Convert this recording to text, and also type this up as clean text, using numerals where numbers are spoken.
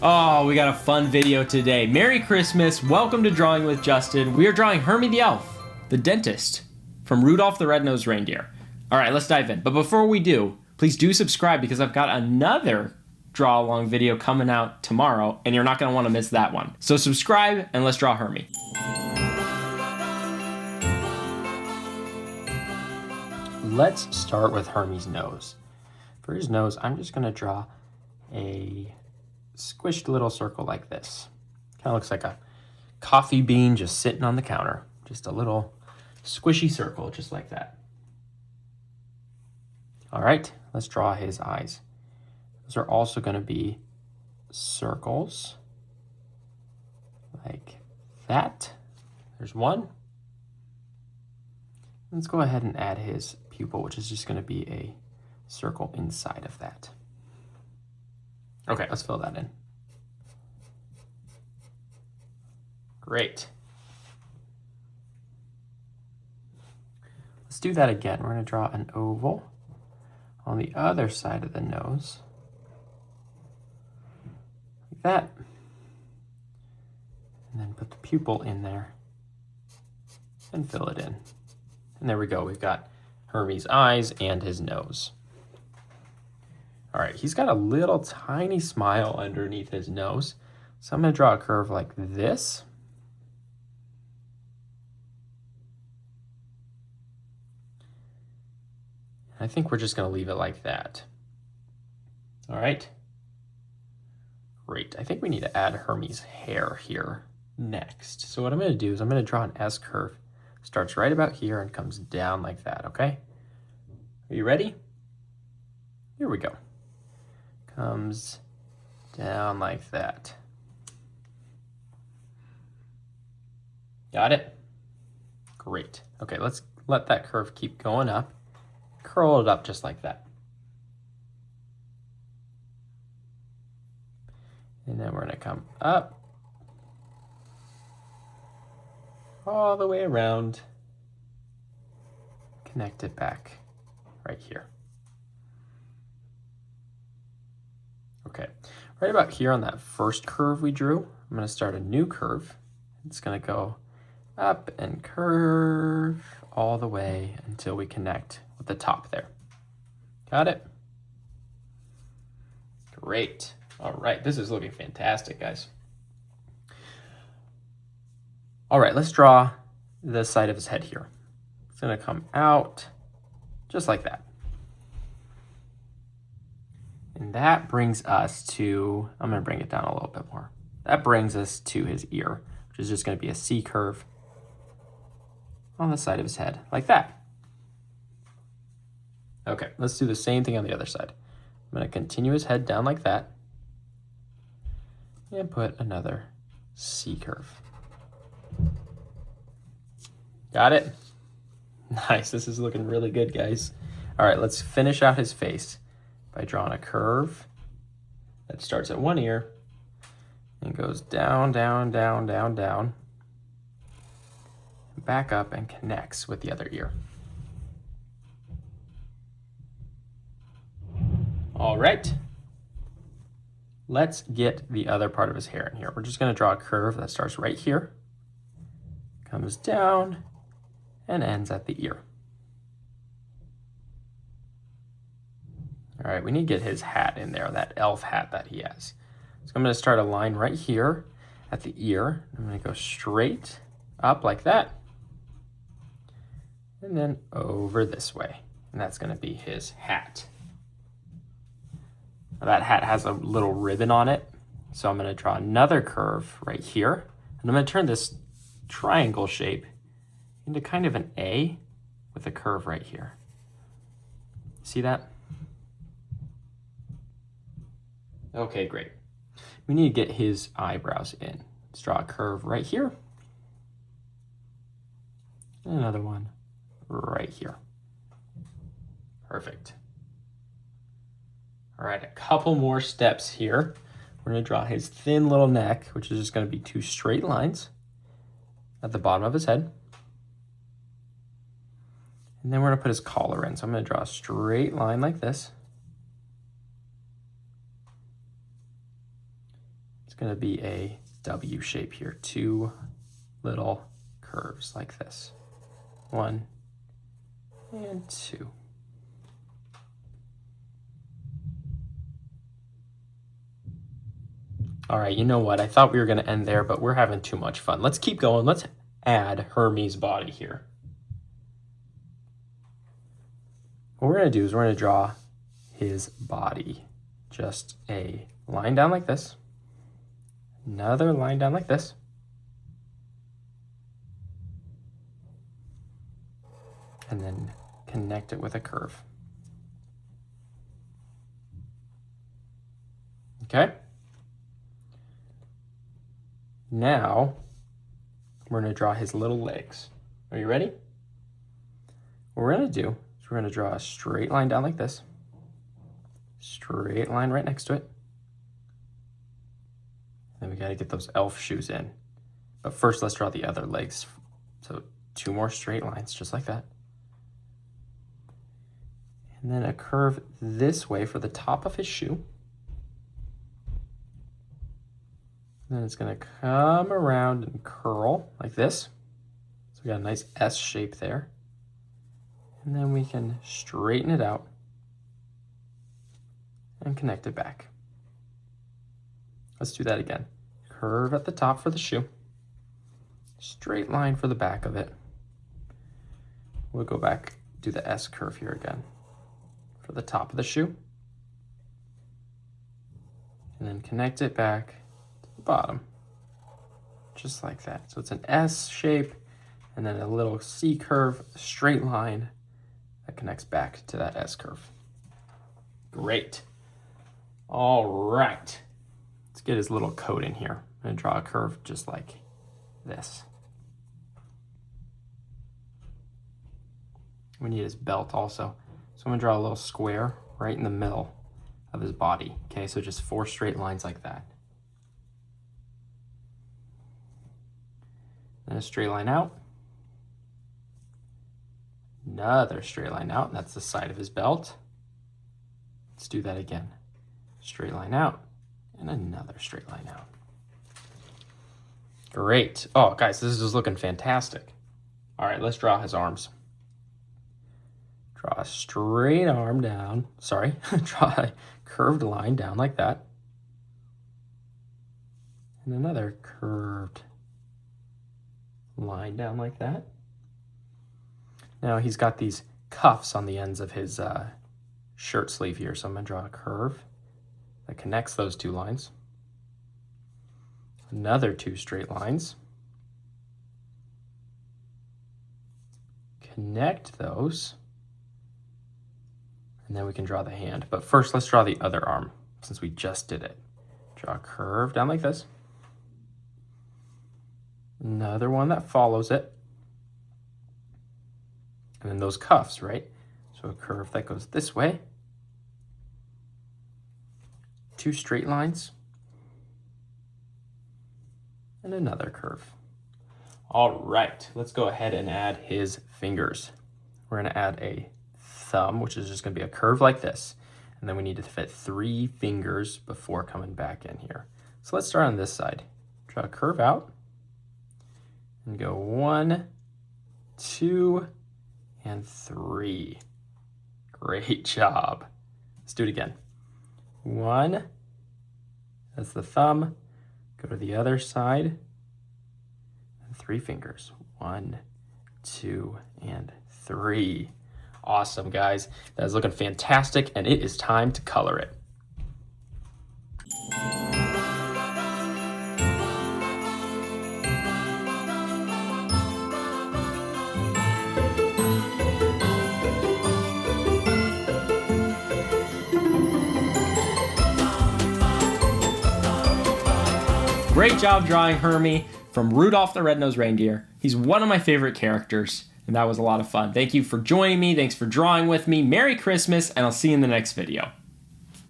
Oh, we got a fun video today. Merry Christmas. Welcome to Drawing with Justin. We are drawing Hermy the Elf, the dentist, from Rudolph the Red-Nosed Reindeer. All right, let's dive in. But before we do, please do subscribe because I've got another draw along video coming out tomorrow and you're not going to want to miss that one. So subscribe and let's draw Hermy. Let's start with Hermy's nose. For his nose, I'm just going to draw a squished little circle like this. Kind of looks like a coffee bean just sitting on the counter. Just a little squishy circle, just like that. All right, let's draw his eyes. Those are also going to be circles like that. There's one. Let's go ahead and add his pupil, which is just going to be a circle inside of that. Okay, let's fill that in. Great. Let's do that again. We're going to draw an oval on the other side of the nose. Like that. And then put the pupil in there and fill it in. And there we go. We've got Hermy's eyes and his nose. All right, he's got a little tiny smile underneath his nose. So I'm going to draw a curve like this. I think we're just going to leave it like that. All right. Great. I think we need to add Hermy's hair here next. So what I'm going to do is I'm going to draw an S curve. Starts right about here and comes down like that, okay? Are you ready? Here we go. Comes down like that. Got it? Great. Okay, let's let that curve keep going up. Curl it up just like that. And then we're going to come up all the way around, connect it back right here. Okay, right about here on that first curve we drew, I'm going to start a new curve. It's going to go up and curve all the way until we connect with the top there. Got it? Great. All right, this is looking fantastic, guys. All right, let's draw the side of his head here. It's going to come out just like that. And that brings us to, I'm going to bring it down a little bit more. That brings us to his ear, which is just going to be a C curve on the side of his head, like that. Okay, let's do the same thing on the other side. I'm going to continue his head down like that and put another C curve. Got it? Nice, this is looking really good, guys. All right, let's finish out his face by drawing a curve that starts at one ear and goes down, down, down, down, down, back up and connects with the other ear. All right, let's get the other part of his hair in here. We're just going to draw a curve that starts right here, comes down, and ends at the ear. All right, we need to get his hat in there, that elf hat that he has. So I'm going to start a line right here at the ear. I'm going to go straight up like that, and then over this way. And that's going to be his hat. Now that hat has a little ribbon on it, so I'm going to draw another curve right here. And I'm going to turn this triangle shape into kind of an A with a curve right here. See that? Okay, great. We need to get his eyebrows in. Let's draw a curve right here. And another one right here. Perfect. All right, a couple more steps here. We're going to draw his thin little neck, which is just going to be two straight lines at the bottom of his head. And then we're going to put his collar in. So I'm going to draw a straight line like this. It's going to be a W shape here. 2 little curves like this. 1 and 2. All right, you know what? I thought we were going to end there, but we're having too much fun. Let's keep going. Let's add Hermey's body here. What we're going to do is we're going to draw his body. Just a line down like this. Another line down like this. And then connect it with a curve. Okay? Now, we're going to draw his little legs. Are you ready? What we're going to do is we're going to draw a straight line down like this. Straight line right next to it. Then we got to get those elf shoes in. But first, let's draw the other legs. So 2 more straight lines, just like that. And then a curve this way for the top of his shoe. Then it's going to come around and curl like this. So we got a nice S shape there. And then we can straighten it out and connect it back. Let's do that again. Curve at the top for the shoe. Straight line for the back of it. We'll go back, do the S curve here again for the top of the shoe. And then connect it back bottom, just like that. So it's an S shape and then a little C curve, a straight line that connects back to that S curve. Great. All right. Let's get his little coat in here. I'm going to draw a curve just like this. We need his belt also. So I'm going to draw a little square right in the middle of his body. Okay, so just 4 straight lines like that. And a straight line out. Another straight line out, and that's the side of his belt. Let's do that again. Straight line out, and another straight line out. Great. Oh, guys, this is looking fantastic. All right, let's draw his arms. Draw a straight arm down. Sorry, draw a curved line down like that. And another curved line down like that. Now he's got these cuffs on the ends of his shirt sleeve here, so I'm going to draw a curve that connects those 2 lines. Another 2 straight lines. Connect those. And then we can draw the hand. But first, let's draw the other arm, since we just did it. Draw a curve down like this. Another one that follows it. And then those cuffs, right? So a curve that goes this way. 2 straight lines. And another curve. All right, let's go ahead and add his fingers. We're going to add a thumb, which is just going to be a curve like this. And then we need to fit 3 fingers before coming back in here. So let's start on this side. Draw a curve out. And go 1, 2, and 3. Great job. Let's do it again. 1, that's the thumb. Go to the other side. And 3 fingers. 1, 2, and 3. Awesome, guys. That is looking fantastic, and it is time to color it. Great job drawing Hermy from Rudolph the Red-Nosed Reindeer. He's one of my favorite characters, and that was a lot of fun. Thanks for joining me. Thanks for drawing with me. Merry Christmas, and I'll see you in the next video.